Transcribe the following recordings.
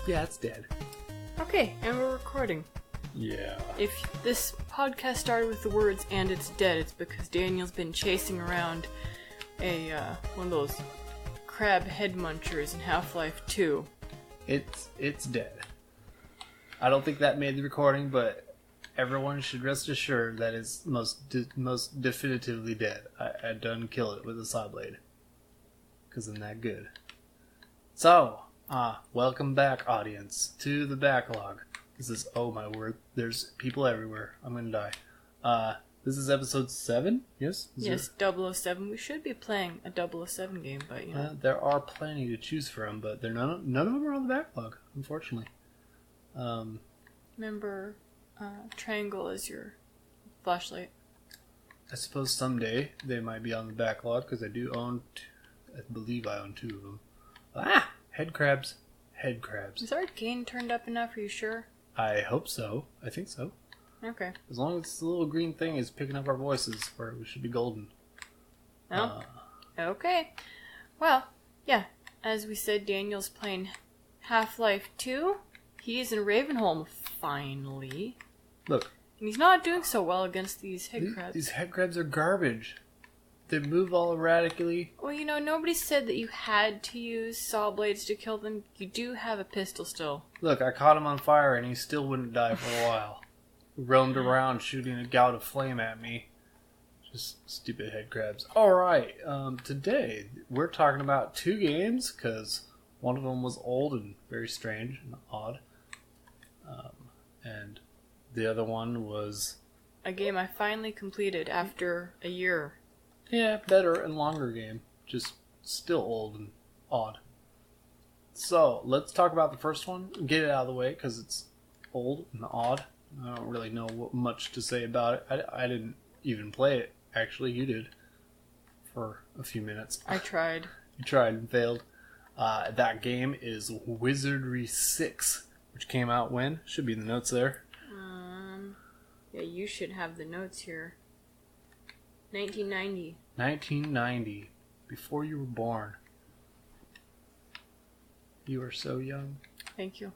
Yeah, it's dead. Okay, and we're recording. Yeah. If this podcast started with the words "and it's dead," it's because Daniel's been chasing around a one of those crab head munchers in Half-Life 2. It's dead. I don't think that made the recording, but everyone should rest assured that it's most definitively dead. I done kill it with a saw blade. Because I'm that good. So, welcome back, audience, to the Backlog. This is, oh my word, there's people everywhere. I'm gonna die. This is episode 7, yes? Yes, 007. We should be playing a 007 game, but you know. There are plenty to choose from, but none of them are on the Backlog, unfortunately. Remember, triangle is your flashlight. I suppose someday they might be on the Backlog, because I do own, I believe I own 2 of them. Ah! Head crabs. Head crabs. Is our gain turned up enough? Are you sure? I hope so. I think so. Okay. As long as the little green thing is picking up our voices, where we should be golden. Oh. Okay. Well, yeah. As we said, Daniel's playing Half-Life 2. He is in Ravenholm, finally. Look. And he's not doing so well against these head crabs. These head crabs are garbage. They move all erratically. Well, you know, nobody said that you had to use saw blades to kill them. You do have a pistol still. Look, I caught him on fire and he still wouldn't die for a while. He roamed around shooting a gout of flame at me. Just stupid head crabs. Alright, today we're talking about 2 games, because one of them was old and very strange and odd. And the other one was... a game I finally completed after a year. Yeah, better and longer game. Just still old and odd. So, let's talk about the first one. Get it out of the way, because it's old and odd. I don't really know much to say about it. I didn't even play it, actually. You did. For a few minutes. I tried. You tried and failed. That game is Wizardry 6, which came out when? Should be in the notes there. Yeah, you should have the notes here. 1990. 1990. Before you were born. You are so young. Thank you.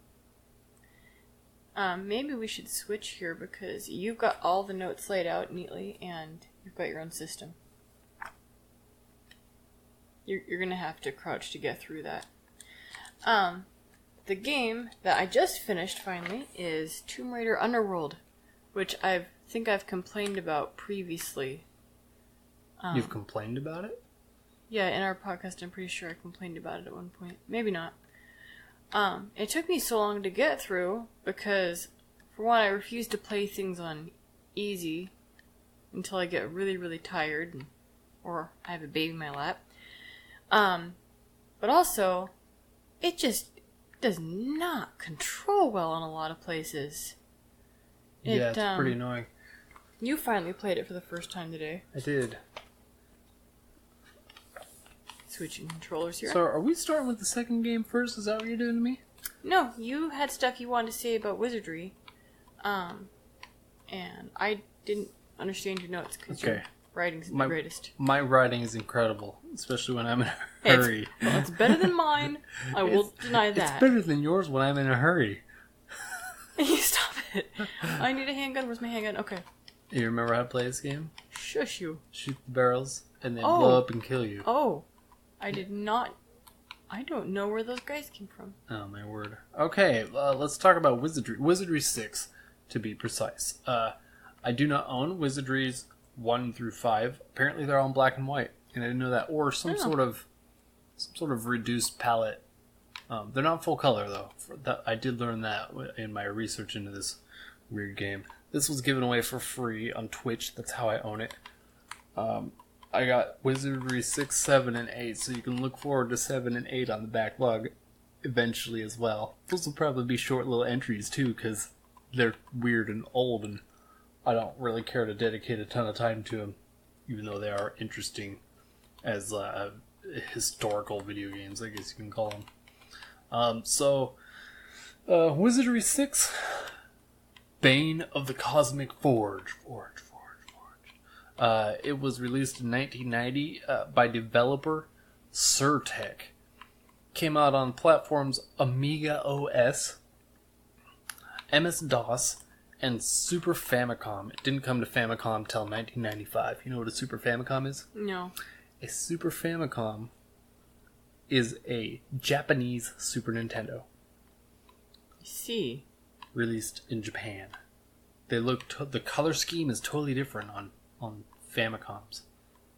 Maybe we should switch here because you've got all the notes laid out neatly and you've got your own system. You're gonna have to crouch to get through that. The game that I just finished finally is Tomb Raider Underworld, which I think I've complained about previously. You've complained about it? Yeah, in our podcast, I'm pretty sure I complained about it at one point. Maybe not. It took me so long to get through because, for one, I refuse to play things on easy until I get really, really tired or I have a baby in my lap. But also, it just does not control well in a lot of places. Yeah, it's pretty annoying. You finally played it for the first time today. I did. Switching controllers here. So, are we starting with the second game first? Is that what you're doing to me? No, you had stuff you wanted to say about Wizardry. And I didn't understand your notes because your writing's the greatest. My writing is incredible, especially when I'm in a hurry. It's better than mine. I will deny that. It's better than yours when I'm in a hurry. You stop it. I need a handgun. Where's my handgun? Okay. You remember how to play this game? Shush you. Shoot the barrels and then blow up and kill you. Oh. I did not... I don't know where those guys came from. Oh, my word. Okay, let's talk about Wizardry. Wizardry 6, to be precise. I do not own Wizardries 1 through 5. Apparently they're all in black and white, and I didn't know that. Or some sort of reduced palette. They're not full color, though. I did learn that in my research into this weird game. This was given away for free on Twitch. That's how I own it. I got Wizardry 6, 7, and 8, so you can look forward to 7 and 8 on the Backlog eventually as well. Those will probably be short little entries too, because they're weird and old, and I don't really care to dedicate a ton of time to them, even though they are interesting as historical video games, I guess you can call them. Wizardry 6, Bane of the Cosmic Forge. It was released in 1990 by developer Surtech. came out on platforms Amiga OS, MS-DOS, and Super Famicom. It didn't come to Famicom till 1995. You know what a Super Famicom is? No. A Super Famicom is a Japanese Super Nintendo. I see. Released in Japan. The color scheme is totally different on Famicoms.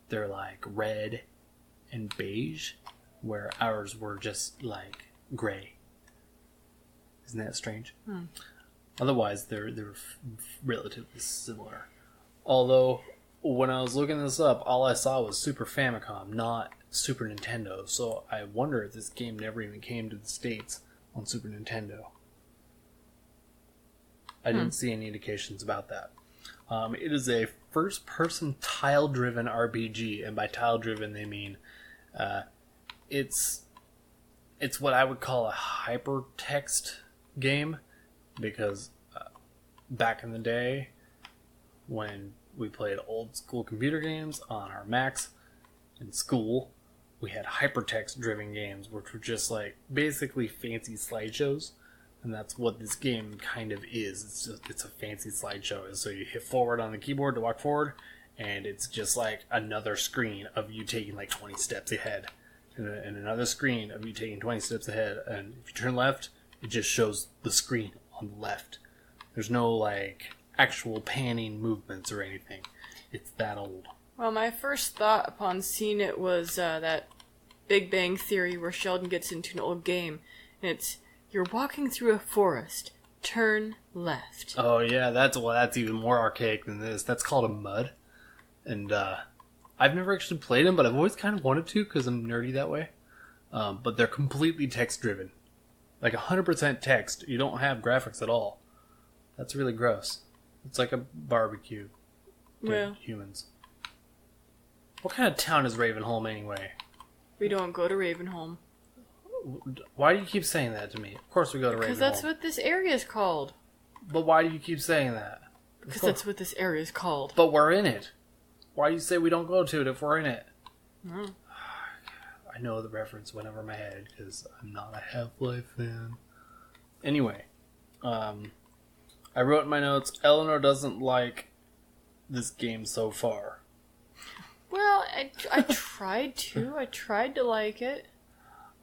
They're like red and beige, where ours were just like gray. Isn't that strange? Otherwise, they're relatively similar. Although, when I was looking this up, all I saw was Super Famicom, not Super Nintendo. So I wonder if this game never even came to the States on Super Nintendo. I didn't see any indications about that. It is a first-person tile-driven RPG, and by tile-driven they mean it's what I would call a hypertext game, because back in the day when we played old-school computer games on our Macs in school, we had hypertext-driven games, which were just like basically fancy slideshows. And that's what this game kind of is. It's a fancy slideshow. So you hit forward on the keyboard to walk forward, and it's just like another screen of you taking like 20 steps ahead. And another screen of you taking 20 steps ahead. And if you turn left, it just shows the screen on the left. There's no like actual panning movements or anything. It's that old. Well, my first thought upon seeing it was that Big Bang Theory where Sheldon gets into an old game. And it's... You're walking through a forest. Turn left. Oh yeah, that's even more archaic than this. That's called a mud. And I've never actually played them, but I've always kind of wanted to because I'm nerdy that way. But they're completely text-driven. Like 100% text. You don't have graphics at all. That's really gross. It's like a barbecue to humans. What kind of town is Ravenholm anyway? We don't go to Ravenholm. Why do you keep saying that to me? Of course we go to Ravenholm. Because that's what this area is called. But why do you keep saying that? Because that's what this area is called. But we're in it. Why do you say we don't go to it if we're in it? I know the reference went over my head because I'm not a Half-Life fan. Anyway, I wrote in my notes, Eleanor doesn't like this game so far. Well, I tried to. I tried to like it.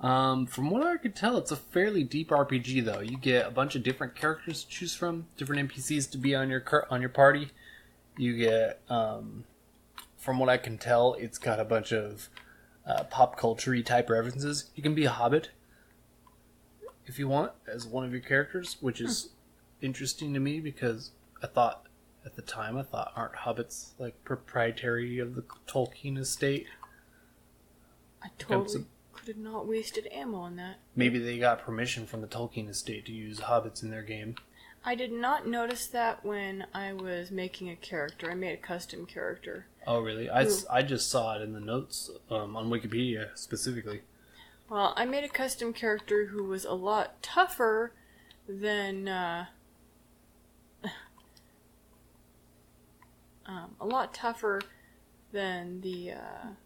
From what I could tell, it's a fairly deep RPG, though. You get a bunch of different characters to choose from, different NPCs to be on your party. You get, from what I can tell, it's got a bunch of pop culture-y type references. You can be a hobbit if you want as one of your characters, which is interesting to me because at the time I thought aren't hobbits like proprietary of the Tolkien estate? I totally could have not wasted ammo on that. Maybe they got permission from the Tolkien estate to use hobbits in their game. I did not notice that when I was making a character. I made a custom character. Oh, really? I just saw it in the notes on Wikipedia specifically. Well, I made a custom character who was a lot tougher than the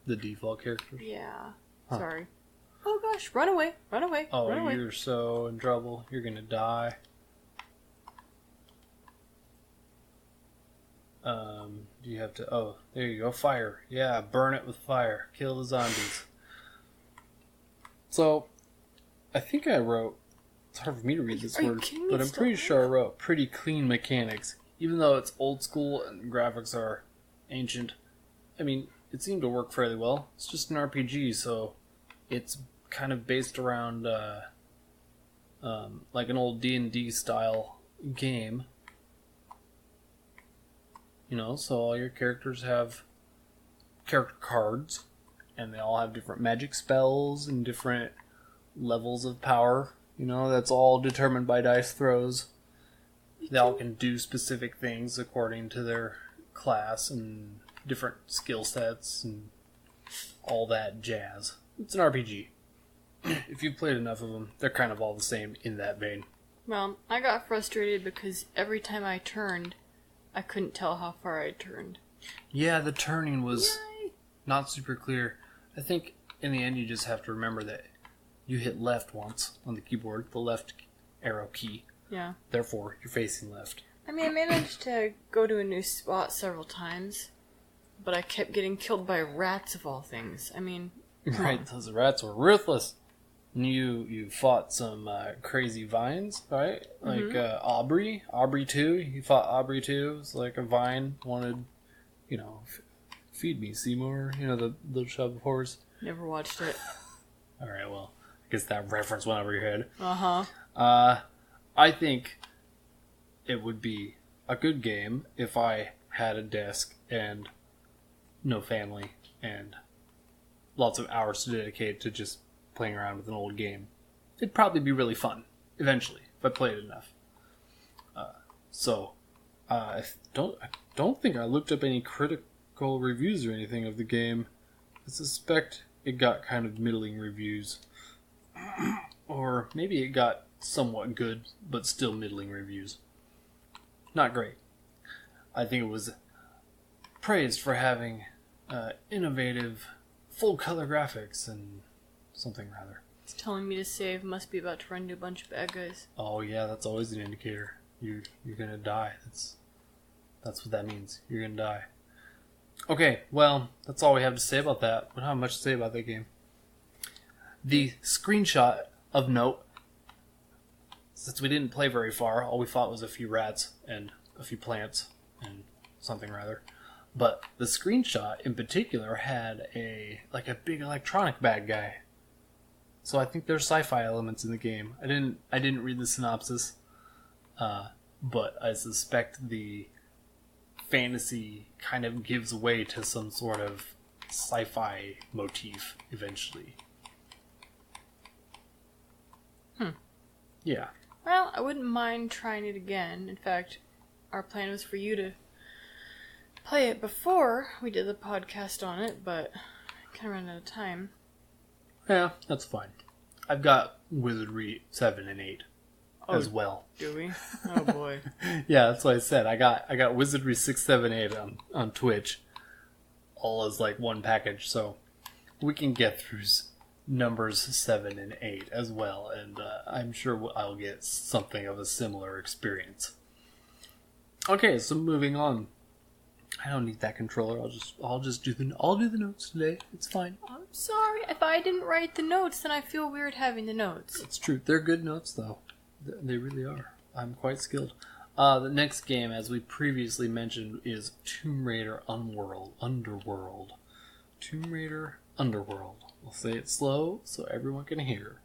default characters. Yeah. Huh. Sorry. Oh gosh! Run away! Run away! Oh, run away. You're so in trouble. You're gonna die. Do you have to... Oh, there you go. Fire. Yeah, burn it with fire. Kill the zombies. So, I think I wrote... It's hard for me to read this word, but I'm pretty sure I wrote pretty clean mechanics. Even though it's old school and graphics are ancient. I mean, it seemed to work fairly well. It's just an RPG, so it's kind of based around like an old D&D style game. You know, so all your characters have character cards, and they all have different magic spells and different levels of power. You know, that's all determined by dice throws. They all can do specific things according to their class and different skill sets and all that jazz. It's an RPG. If you've played enough of them, they're kind of all the same in that vein. Well, I got frustrated because every time I turned, I couldn't tell how far I turned. Yeah, the turning was not super clear. I think in the end you just have to remember that you hit left once on the keyboard, the left arrow key. Yeah. Therefore, you're facing left. I mean, I managed to go to a new spot several times, but I kept getting killed by rats of all things. I mean... Right, those rats were ruthless. And you fought some crazy vines, right? Like Aubrey 2. You fought Aubrey 2. It's like a vine wanted, feed me, Seymour. The shove horse. Never watched it. All right, well, I guess that reference went over your head. Uh-huh. I think it would be a good game if I had a desk and no family and lots of hours to dedicate to just playing around with an old game. It'd probably be really fun, eventually, if I played it enough. I don't think I looked up any critical reviews or anything of the game. I suspect it got kind of middling reviews. Or maybe it got somewhat good, but still middling reviews. Not great. I think it was praised for having innovative, full-color graphics and something rather. It's telling me to save. Must be about to run into a bunch of bad guys. Oh yeah, that's always an indicator. You're gonna die. That's what that means. You're gonna die. Okay, well, that's all we have to say about that. We don't have much to say about that game. The screenshot of note, since we didn't play very far, all we fought was a few rats and a few plants and something rather. But the screenshot in particular had a big electronic bad guy. So I think there's sci-fi elements in the game. I didn't read the synopsis, but I suspect the fantasy kind of gives way to some sort of sci-fi motif eventually. Yeah. Well, I wouldn't mind trying it again. In fact, our plan was for you to play it before we did the podcast on it, but I kind of ran out of time. Yeah, that's fine. I've got Wizardry 7 and 8 as well. Do we? Oh boy. Yeah, that's what I said. I got Wizardry 6, 7, 8 on Twitch, all as like one package, so we can get through numbers 7 and 8 as well, and I'm sure I'll get something of a similar experience. Okay, so moving on. I don't need that controller. I'll just do the notes today. It's fine. I'm sorry. If I didn't write the notes, then I feel weird having the notes. It's true. They're good notes, though. They really are. I'm quite skilled. The next game, as we previously mentioned, is Tomb Raider Underworld. Tomb Raider Underworld. We'll say it slow so everyone can hear.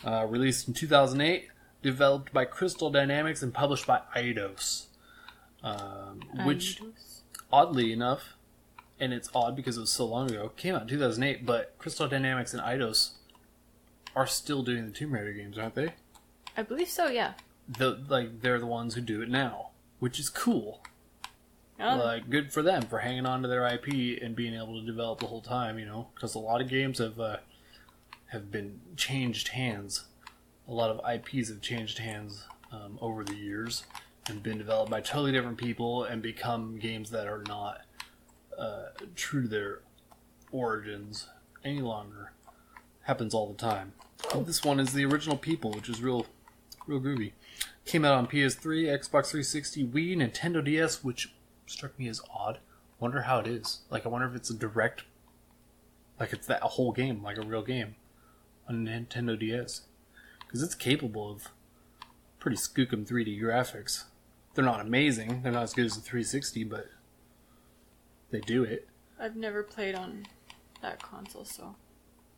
Released in 2008, developed by Crystal Dynamics and published by Eidos. Which, oddly enough, and it's odd because it was so long ago, came out in 2008, but Crystal Dynamics and Eidos are still doing the Tomb Raider games, aren't they? I believe so, yeah. They're the ones who do it now, which is cool. Oh. Good for them for hanging on to their IP and being able to develop the whole time, because a lot of games have been changed hands. A lot of IPs have changed hands over the years and been developed by totally different people and become games that are not true to their origins any longer. Happens all the time. But this one is the original people, which is real groovy. Came out on PS3, Xbox 360, Wii, Nintendo DS, which struck me as odd. Wonder how it is. I wonder if it's a direct, it's that whole game, like a real game on Nintendo DS. Because it's capable of pretty skookum 3D graphics. They're not amazing. They're not as good as the 360, but they do it. I've never played on that console, so...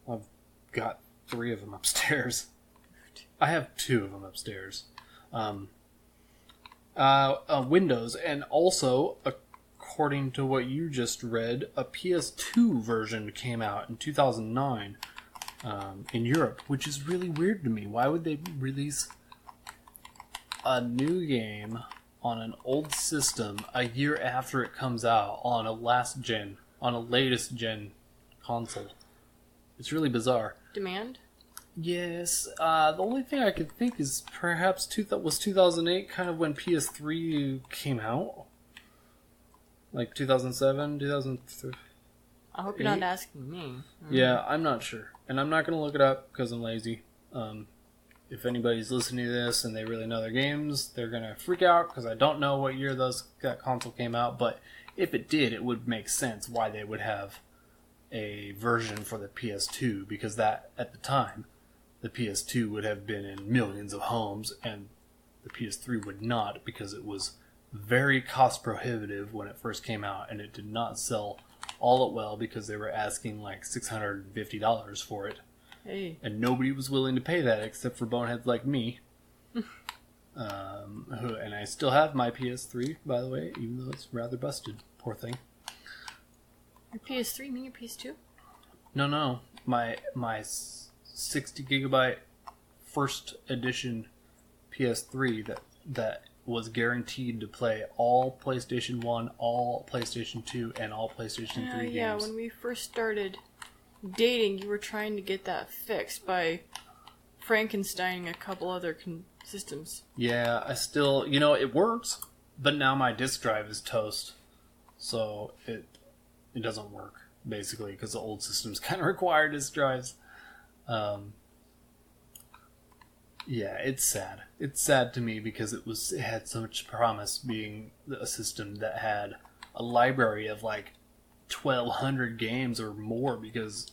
I've got 3 of them upstairs. I have 2 of them upstairs. Windows, and also, according to what you just read, a PS2 version came out in 2009 in Europe, which is really weird to me. Why would they release a new game on an old system a year after it comes out on a latest gen console? It's really bizarre. Demand? Yes. The only thing I could think is perhaps 2008, kind of when PS3 came out? 2007, 2003? I hope you're not asking me. Yeah, I'm not sure. And I'm not going to look it up because I'm lazy. If anybody's listening to this and they really know their games, they're going to freak out because I don't know what year that console came out. But if it did, it would make sense why they would have a version for the PS2, because that, at the time, the PS2 would have been in millions of homes and the PS3 would not, because it was very cost prohibitive when it first came out, and it did not sell all that well because they were asking like $650 for it. Hey. And nobody was willing to pay that except for boneheads like me. And I still have my PS3, by the way, even though it's rather busted. Poor thing. Your PS3? You mean your PS2? No. My 60 gigabyte first edition PS3 that was guaranteed to play all PlayStation 1, all PlayStation 2, and all PlayStation 3 games. Yeah, when we first started dating, you were trying to get that fixed by Frankensteining a couple other systems. Yeah, I still, it works, but now my disk drive is toast, so it doesn't work, basically, because the old systems kind of require disk drives. Yeah, it's sad. It's sad to me because it had so much promise, being a system that had a library of like 1,200 games or more, because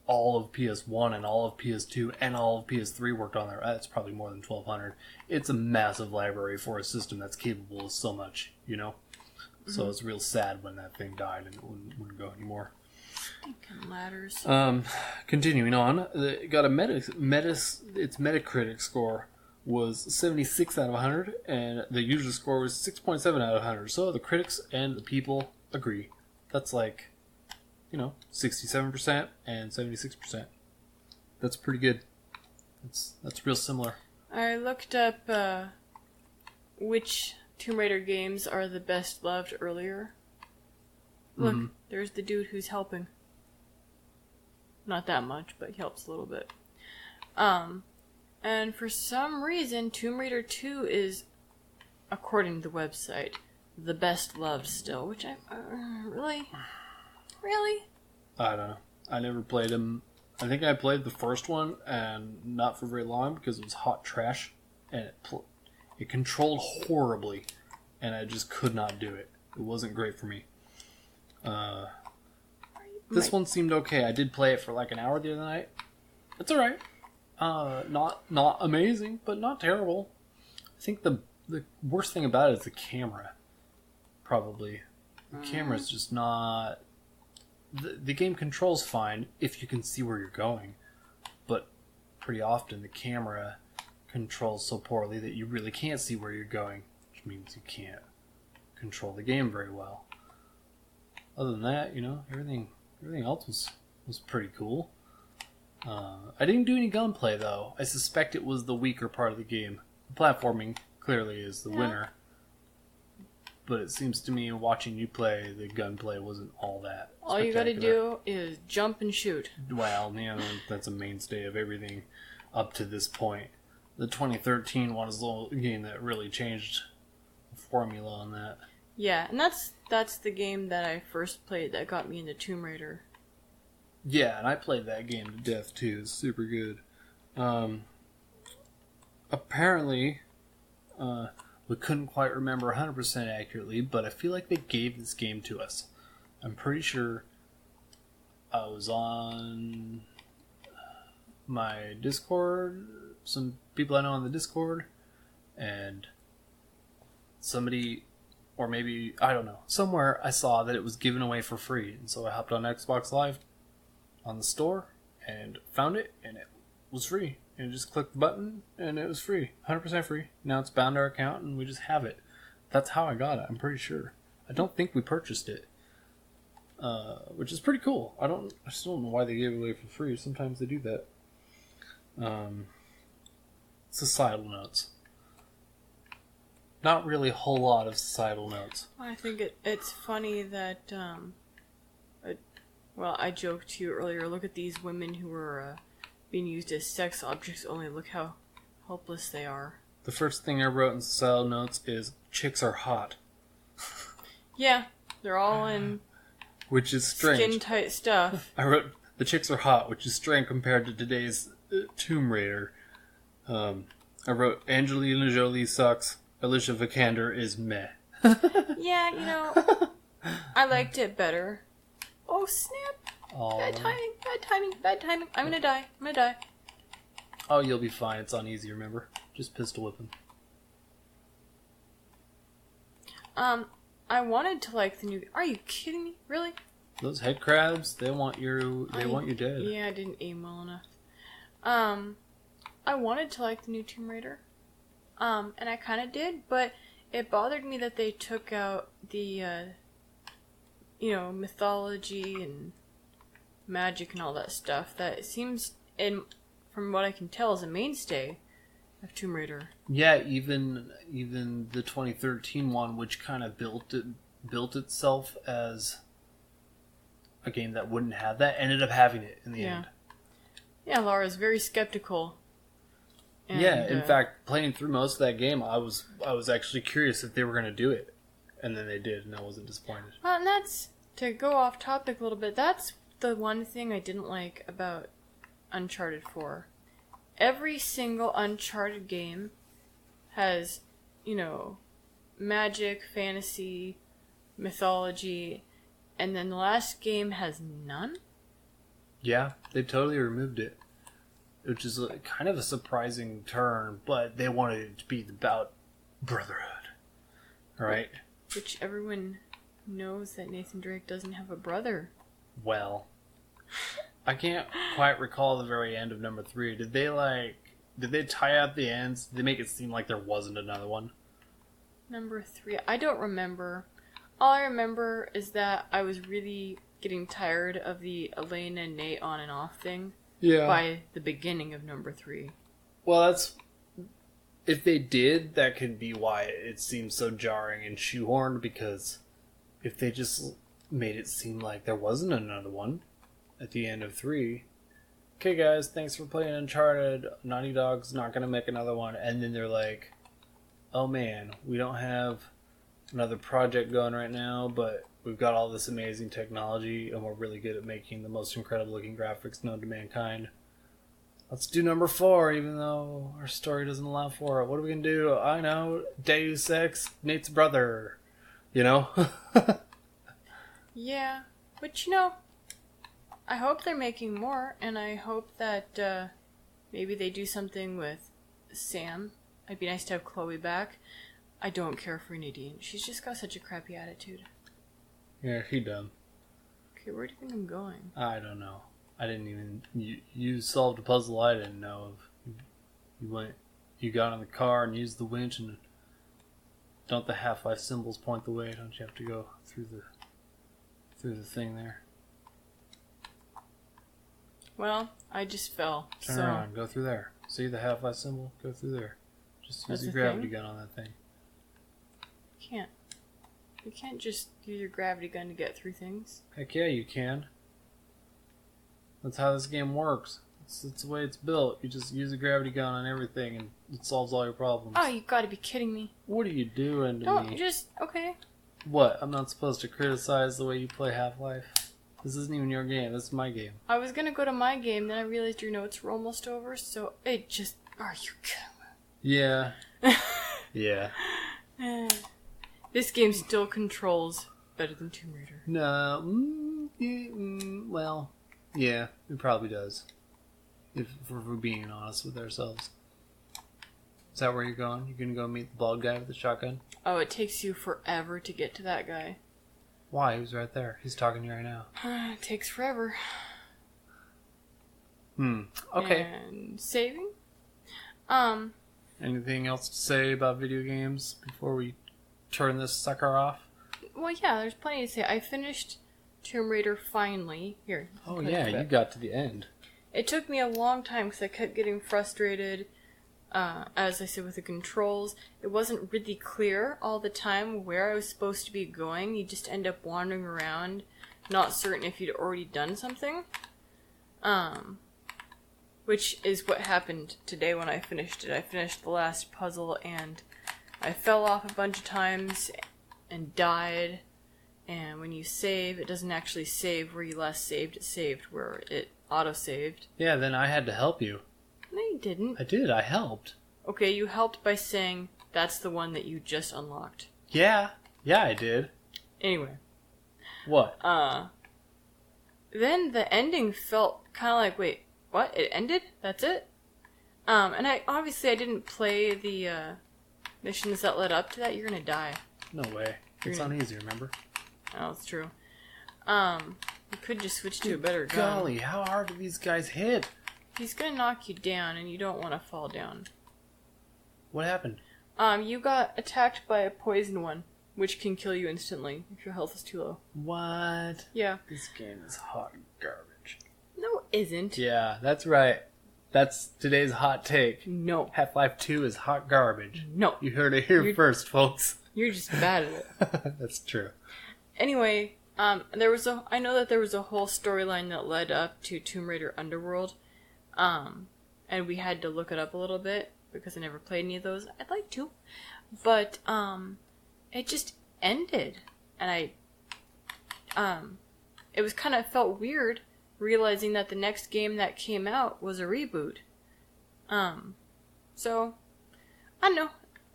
all of PS1 and all of PS2 and all of PS3 worked on there. That's probably more than 1,200. It's a massive library for a system that's capable of so much, Mm-hmm. So it's real sad when that thing died and it wouldn't go anymore. Stinking ladders. Continuing on, it got its Metacritic score was 76 out of 100, and the user score was 6.7 out of 100. So the critics and the people agree. That's like, 67% and 76%. That's pretty good. That's real similar. I looked up which Tomb Raider games are the best loved earlier. Look, There's the dude who's helping. Not that much, but he helps a little bit. And for some reason, Tomb Raider 2 is, according to the website, the best loved still, which I... really? Really? I don't know. I never played them. I think I played the first one, and not for very long, because it was hot trash, and it controlled horribly, and I just could not do it. It wasn't great for me. This one seemed okay. I did play it for like an hour the other night. It's alright. Not amazing, but not terrible. I think the worst thing about it is the camera. Probably. The camera's just not... The game controls fine if you can see where you're going. But pretty often the camera controls so poorly that you really can't see where you're going. Which means you can't control the game very well. Other than that, everything else was pretty cool. I didn't do any gunplay, though. I suspect it was the weaker part of the game. Platforming clearly is the winner. But it seems to me, watching you play, the gunplay wasn't all that All you gotta do is jump and shoot. Well, that's a mainstay of everything up to this point. The 2013 one is the game that really changed the formula on that. Yeah, and that's the game that I first played that got me into Tomb Raider. Yeah, and I played that game to death too. It's super good. Apparently, we couldn't quite remember 100% accurately, but I feel like they gave this game to us. I'm pretty sure I was on my Discord, some people I know on the Discord, and somebody... or maybe, I don't know, somewhere I saw that it was given away for free. And so I hopped on Xbox Live on the store and found it, and it was free. And just clicked the button, and it was free. 100% free. Now it's bound to our account, and we just have it. That's how I got it, I'm pretty sure. I don't think we purchased it. Which is pretty cool. I still don't know why they gave it away for free. Sometimes they do that. Societal notes. Not really a whole lot of societal notes. I think it's funny that, I joked to you earlier, look at these women who are being used as sex objects only. Look how helpless they are. The first thing I wrote in societal notes is, chicks are hot. Yeah, they're all in which is strange. Skin tight stuff. I wrote the chicks are hot, which is strange compared to today's Tomb Raider. I wrote Angelina Jolie sucks. Alicia Vikander is meh. Yeah, you know, I liked it better. Oh snap! Oh. Bad timing! Bad timing! Bad timing! I'm gonna die! I'm gonna die! Oh, you'll be fine. It's on easy, remember? Just pistol whip him. I wanted to like the new. Are you kidding me? Really? Those head crabs, they want you. They want you dead. Yeah, I didn't aim well enough. I wanted to like the new Tomb Raider. And I kind of did, but it bothered me that they took out the, mythology and magic and all that stuff. That it seems, from what I can tell, is a mainstay of Tomb Raider. Yeah, even the 2013 one, which kind of built itself as a game that wouldn't have that, ended up having it in the end. Yeah, Laura's very skeptical. And, yeah, in fact, playing through most of that game, I was actually curious if they were going to do it, and then they did, and I wasn't disappointed. Well, and that's, to go off topic a little bit, that's the one thing I didn't like about Uncharted 4. Every single Uncharted game has, magic, fantasy, mythology, and then the last game has none? Yeah, they totally removed it. Which is kind of a surprising turn, but they wanted it to be about brotherhood. Right? Which everyone knows that Nathan Drake doesn't have a brother. Well, I can't quite recall the very end of number 3. Did they tie up the ends? Did they make it seem like there wasn't another one? Number 3, I don't remember. All I remember is that I was really getting tired of the Elena and Nate on and off thing. Yeah. By the beginning of number 3. Well, if they did, that could be why it seems so jarring and shoehorned, because if they just made it seem like there wasn't another one at the end of 3, okay guys, thanks for playing Uncharted, Naughty Dog's not going to make another one, and then they're like, oh man, we don't have another project going right now, but we've got all this amazing technology, and we're really good at making the most incredible looking graphics known to mankind. Let's do number 4, even though our story doesn't allow for it. What are we going to do? I know, Deus Ex, Nate's brother. You know? Yeah, but I hope they're making more, and I hope that maybe they do something with Sam. It'd be nice to have Chloe back. I don't care for Nadine. She's just got such a crappy attitude. Yeah, he dumb. Okay, where do you think I'm going? I don't know. I didn't even... You solved a puzzle I didn't know of. You got in the car and used the winch, and don't the Half-Life symbols point the way? Don't you have to go through the thing there? Well, I just fell. Turn around, go through there. See the Half-Life symbol? Go through there. Just use your gravity gun on that thing. Can't. You can't just use your gravity gun to get through things. Heck yeah, you can. That's how this game works. It's the way it's built. You just use a gravity gun on everything and it solves all your problems. Oh, you gotta be kidding me. What are you doing to Don't me? okay. What? I'm not supposed to criticize the way you play Half-Life? This isn't even your game. This is my game. I was gonna go to my game, then I realized your notes were almost over, so it just... Are you kidding? Yeah. Yeah. This game still controls better than Tomb Raider. No. Well, yeah, it probably does. If we're being honest with ourselves. Is that where you're going? You're gonna go meet the bald guy with the shotgun? Oh, it takes you forever to get to that guy. Why? He was right there. He's talking to you right now. It takes forever. Okay. And saving? Anything else to say about video games before we turn this sucker off? Well, yeah, there's plenty to say. I finished Tomb Raider finally. Here. Oh, yeah, you got to the end. It took me a long time because I kept getting frustrated, as I said, with the controls. It wasn't really clear all the time where I was supposed to be going. You just end up wandering around, not certain if you'd already done something. Which is what happened today when I finished it. I finished the last puzzle and I fell off a bunch of times and died. And when you save, it doesn't actually save where you last saved. It saved where it auto-saved. Yeah, then I had to help you. No, you didn't. I did. I helped. Okay, you helped by saying that's the one that you just unlocked. Yeah. Yeah, I did. Anyway. What? Then the ending felt kind of like, wait, what? It ended? That's it? And I didn't play the missions that led up to that. You're gonna die. No way. It's not easy, remember? Oh, it's true. You could just switch to a better gun. Golly, how hard do these guys hit? He's gonna knock you down, and you don't want to fall down. What happened? You got attacked by a poison one, which can kill you instantly if your health is too low. What? Yeah. This game is hot garbage. No, it isn't. Yeah, that's right. That's today's hot take. No. Half-Life 2 is hot garbage. No. You heard it here first, folks. You're just bad at it. That's true. Anyway, I know that there was a whole storyline that led up to Tomb Raider Underworld. And we had to look it up a little bit because I never played any of those. I'd like to. But, it just ended. And it was kind of felt weird realizing that the next game that came out was a reboot. So, I don't know.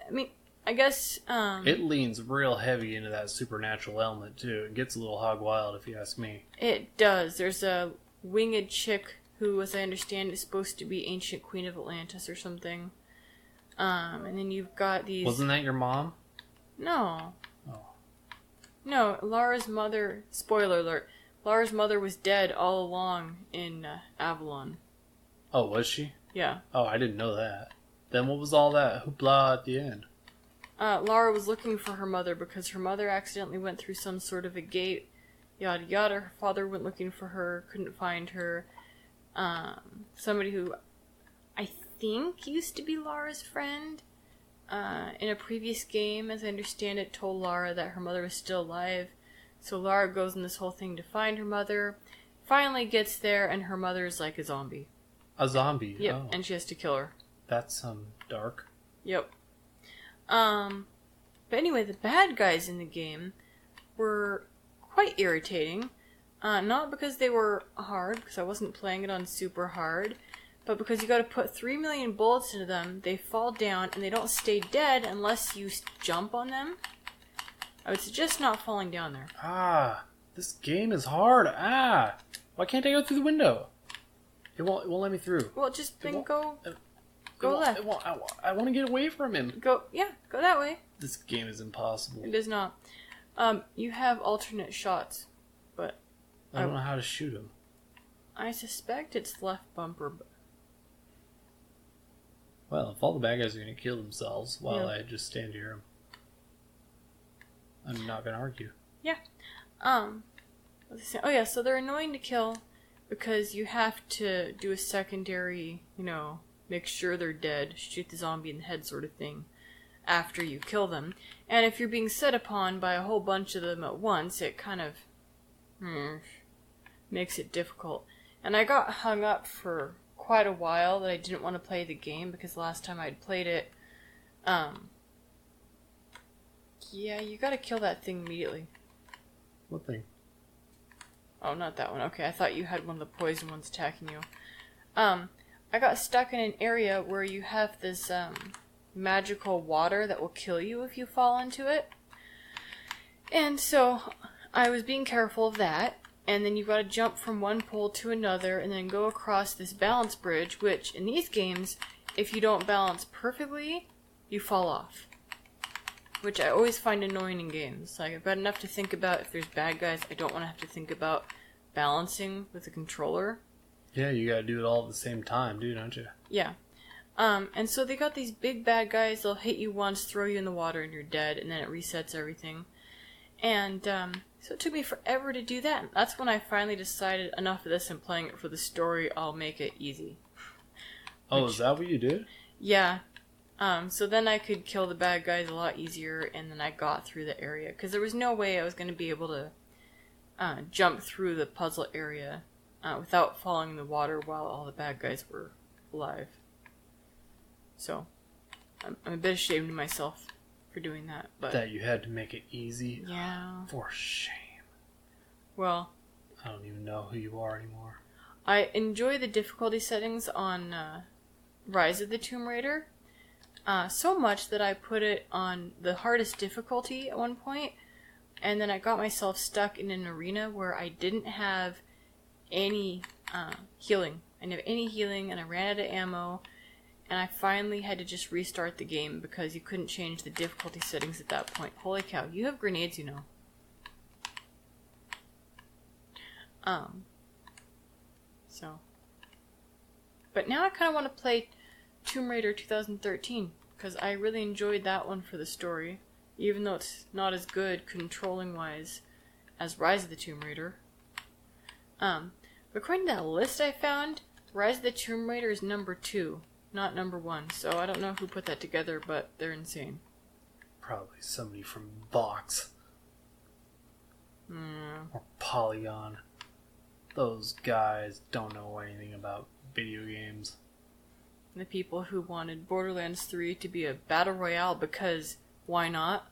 I mean, I guess, It leans real heavy into that supernatural element, too. It gets a little hog wild, if you ask me. It does. There's a winged chick who, as I understand, is supposed to be ancient queen of Atlantis or something. And then you've got these... Wasn't that your mom? No. Oh. No, Lara's mother... Spoiler alert. Lara's mother was dead all along in Avalon. Oh, was she? Yeah. Oh, I didn't know that. Then what was all that hoopla at the end? Lara was looking for her mother because her mother accidentally went through some sort of a gate. Yada yada. Her father went looking for her, couldn't find her. Somebody who I think used to be Lara's friend in a previous game, as I understand it, told Lara that her mother was still alive. So Lara goes in this whole thing to find her mother, finally gets there, and her mother is like a zombie. A zombie? Yep, Oh. and she has to kill her. That's dark. Yep. But anyway, the bad guys in the game were quite irritating. Not because they were hard, because I wasn't playing it on super hard, but because you gotta put 3 million bullets into them, they fall down, and they don't stay dead unless you jump on them. I would suggest not falling down there. Ah, this game is hard. Ah, why can't I go through the window? It won't let me through. Well, just then go Go left. I want to get away from him. Go that way. This game is impossible. It is not. You have alternate shots, but I don't know how to shoot him. I suspect it's left bumper. Well, if all the bad guys are going to kill themselves while I just stand here, I'm not going to argue. Yeah. Oh yeah, so they're annoying to kill because you have to do a secondary, make sure they're dead, shoot the zombie in the head sort of thing after you kill them. And if you're being set upon by a whole bunch of them at once, it kind of makes it difficult. And I got hung up for quite a while that I didn't want to play the game because last time I'd played it, yeah, you gotta kill that thing immediately. What thing? Oh, not that one. Okay, I thought you had one of the poison ones attacking you. I got stuck in an area where you have this, magical water that will kill you if you fall into it. And so, I was being careful of that, and then you've got to jump from one pole to another, and then go across this balance bridge, which, in these games, if you don't balance perfectly, you fall off. Which I always find annoying in games. Like, I've got enough to think about if there's bad guys. I don't want to have to think about balancing with a controller. Yeah, you gotta do it all at the same time, don't you? Yeah. And so they got these big bad guys. They'll hit you once, throw you in the water, and you're dead, and then it resets everything. And, so it took me forever to do that. And that's when I finally decided, enough of this and playing it for the story, I'll make it easy. Oh, is that what you did? Yeah. So then I could kill the bad guys a lot easier, and then I got through the area. Because there was no way I was going to be able to jump through the puzzle area without falling in the water while all the bad guys were alive. So, I'm a bit ashamed of myself for doing that. But That you had to make it easy? Yeah. For shame. Well, I don't even know who you are anymore. I enjoy the difficulty settings on Rise of the Tomb Raider so much that I put it on the hardest difficulty at one point, and then I got myself stuck in an arena where I didn't have any healing. I didn't have any healing, and I ran out of ammo, and I finally had to just restart the game because you couldn't change the difficulty settings at that point. Holy cow, you have grenades, you know. So. But now I kind of want to play Tomb Raider 2013, because I really enjoyed that one for the story, even though it's not as good controlling-wise as Rise of the Tomb Raider. According to that list I found, Rise of the Tomb Raider is number 2, not number 1, so I don't know who put that together, but they're insane. Probably somebody from Vox. Or Polygon. Those guys don't know anything about video games. The people who wanted Borderlands 3 to be a battle royale because why not?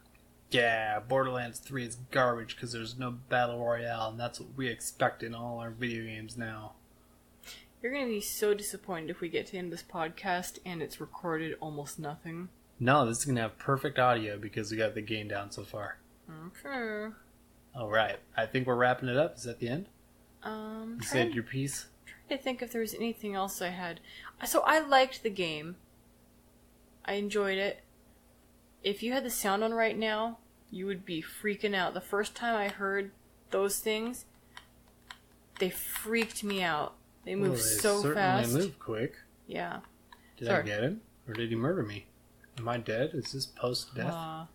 Yeah, Borderlands 3 is garbage because there's no battle royale, and that's what we expect in all our video games now. You're going to be so disappointed if we get to the end of this podcast and it's recorded almost nothing. No, this is going to have perfect audio because we got the gain down so far. Okay. Alright, I think we're wrapping it up. Is that the end? You said your piece? Trying to think if there was anything else I had. So I liked the game. I enjoyed it. If you had the sound on right now, you would be freaking out. The first time I heard those things, they freaked me out. They moved so fast. They move quick. Yeah. Did I get him? Or did he murder me? Am I dead? Is this post-death?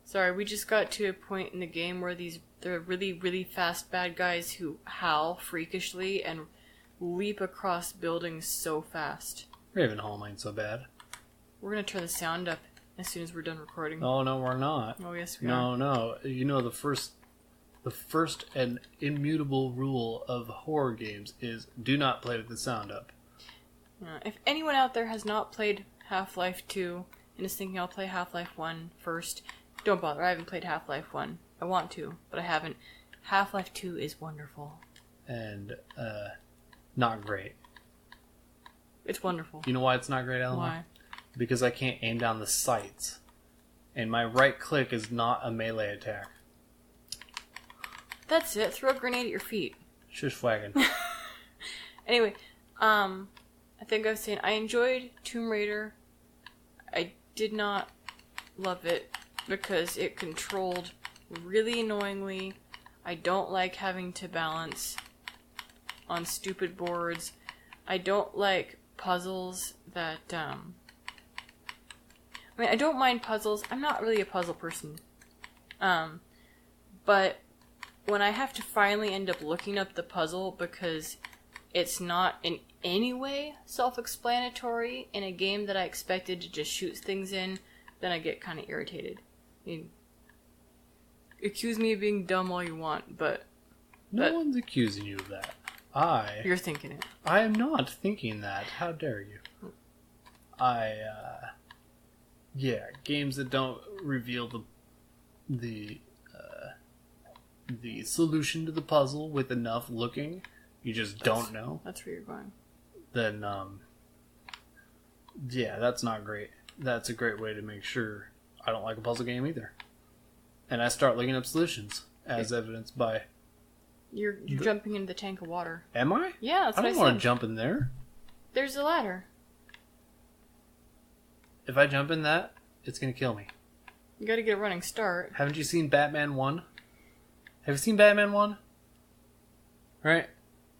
Sorry, we just got to a point in the game where they're really, really fast bad guys who howl freakishly and leap across buildings so fast. Ravenholm ain't so bad. We're going to turn the sound up as soon as we're done recording. Oh, no, we're not. Oh, yes, we are. No. You know, the first and immutable rule of horror games is do not play with the sound up. If anyone out there has not played Half-Life 2 and is thinking I'll play Half-Life 1 first, don't bother. I haven't played Half-Life 1. I want to, but I haven't. Half-Life 2 is wonderful. And, not great. It's wonderful. You know why it's not great, Eleanor? Why? Because I can't aim down the sights. And my right click is not a melee attack. That's it. Throw a grenade at your feet. Shush wagon. Anyway, I think I was saying I enjoyed Tomb Raider. I did not love it because it controlled really annoyingly. I don't like having to balance on stupid boards. I don't like puzzles that, I mean, I don't mind puzzles. I'm not really a puzzle person. But when I have to finally end up looking up the puzzle because it's not in any way self-explanatory in a game that I expected to just shoot things in, then I get kind of irritated. I mean, accuse me of being dumb all you want, but... No one's accusing you of that. You're thinking it. I am not thinking that. How dare you? Yeah, games that don't reveal the solution to the puzzle with enough looking, you just don't know. That's where you're going. Then, yeah, that's not great. That's a great way to make sure I don't like a puzzle game either. And I start looking up solutions, as evidenced by... You're jumping into the tank of water. Am I? Yeah, that's what I don't want to jump in there. There's a ladder. If I jump in that, it's going to kill me. You gotta get a running start. Haven't you seen Batman 1? Have you seen Batman 1? Right?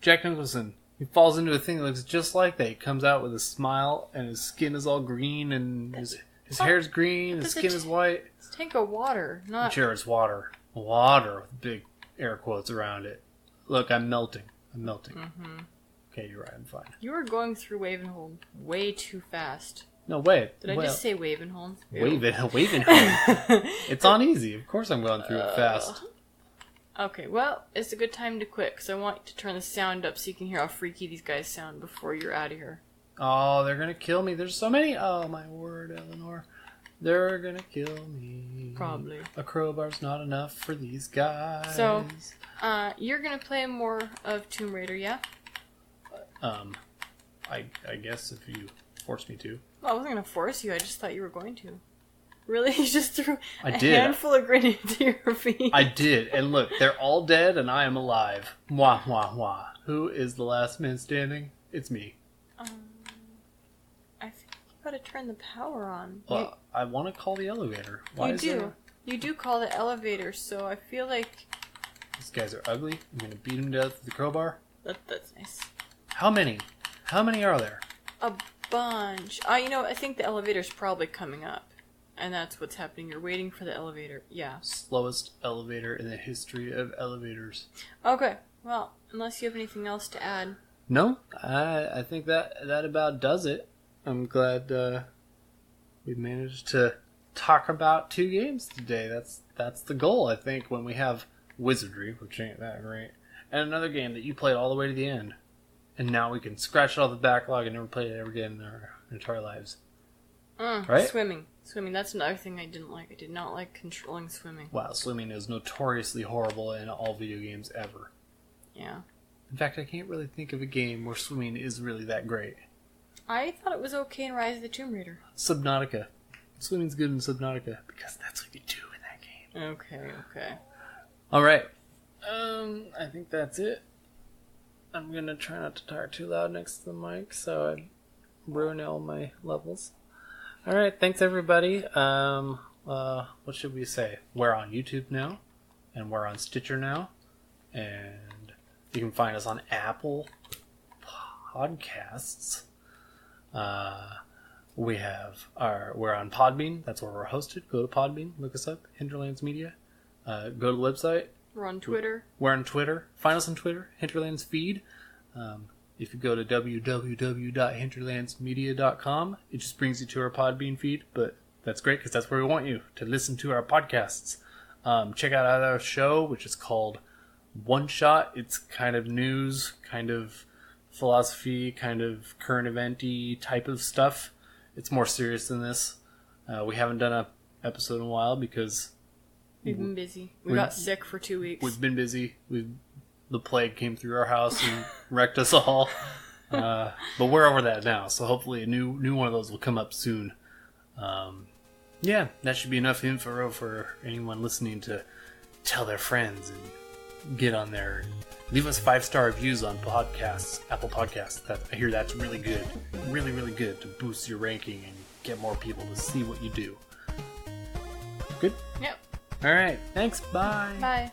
Jack Nicholson. He falls into a thing that looks just like that. He comes out with a smile, and his skin is all green, and his hair's green, his skin is white. It's a tank of water, not... Sure, it's water. Water with big air quotes around it. Look, I'm melting. Mm-hmm. Okay, you're right, I'm fine. You were going through Wavenholm way too fast. No, wait. Did I just say Wavenholm? Wavenholm. It's on easy. Of course I'm going through it fast. Okay, well, it's a good time to quit, because I want to turn the sound up so you can hear how freaky these guys sound before you're out of here. Oh, they're going to kill me. There's so many. Oh, my word, Eleanor. They're gonna kill me. Probably. A crowbar's not enough for these guys. So, you're gonna play more of Tomb Raider, yeah? I guess if you force me to. Well, I wasn't gonna force you. I just thought you were going to. Really? You just threw I a did. handful of grenades to your feet. I did. And look, they're all dead and I am alive. Wah, wah, wah. Who is the last man standing? It's me. I think you gotta turn the power on. Well, I want to call the elevator. Why You is do. there... You do call the elevator, so I feel like... These guys are ugly. I'm going to beat them to death with the crowbar. That's nice. How many? How many are there? A bunch. I think the elevator's probably coming up. And that's what's happening. You're waiting for the elevator. Yeah. Slowest elevator in the history of elevators. Okay. Well, unless you have anything else to add. No, I think that about does it. I'm glad we managed to talk about 2 games today. That's the goal, I think, when we have Wizardry, which ain't that great, and another game that you played all the way to the end. And now we can scratch it off the backlog and never play it ever again in our entire lives. Right? Swimming. That's another thing I didn't like. I did not like controlling swimming. Wow, swimming is notoriously horrible in all video games ever. Yeah. In fact, I can't really think of a game where swimming is really that great. I thought it was okay in Rise of the Tomb Raider. Subnautica. Swimming's good in Subnautica because that's what you do in that game. Okay. All right. I think that's it. I'm gonna try not to talk too loud next to the mic, so I ruin all my levels. All right. Thanks, everybody. What should we say? We're on YouTube now, and we're on Stitcher now, and you can find us on Apple Podcasts. We're on Podbean. That's where we're hosted. Go to Podbean, look us up, Hinterlands Media. Go to the website. We're on Twitter. We're on Twitter. Find us on Twitter, Hinterlands Feed. If you go to www.hinterlandsmedia.com, it just brings you to our Podbean feed, but that's great because that's where we want you to listen to our podcasts. Check out our show, which is called One Shot. It's kind of news, kind of philosophy, kind of current event-y type of stuff. It's more serious than this. We haven't done an episode in a while because We've been busy. We got sick for 2 weeks. we've been busy. The plague came through our house and wrecked us all. But we're over that now, so hopefully a new one of those will come up soon. Yeah, that should be enough info for anyone listening to tell their friends and get on there. Leave us 5-star reviews on podcasts, Apple Podcasts. I hear that's really good. Really, really good to boost your ranking and get more people to see what you do. Good? Yep. All right. Thanks. Bye. Bye.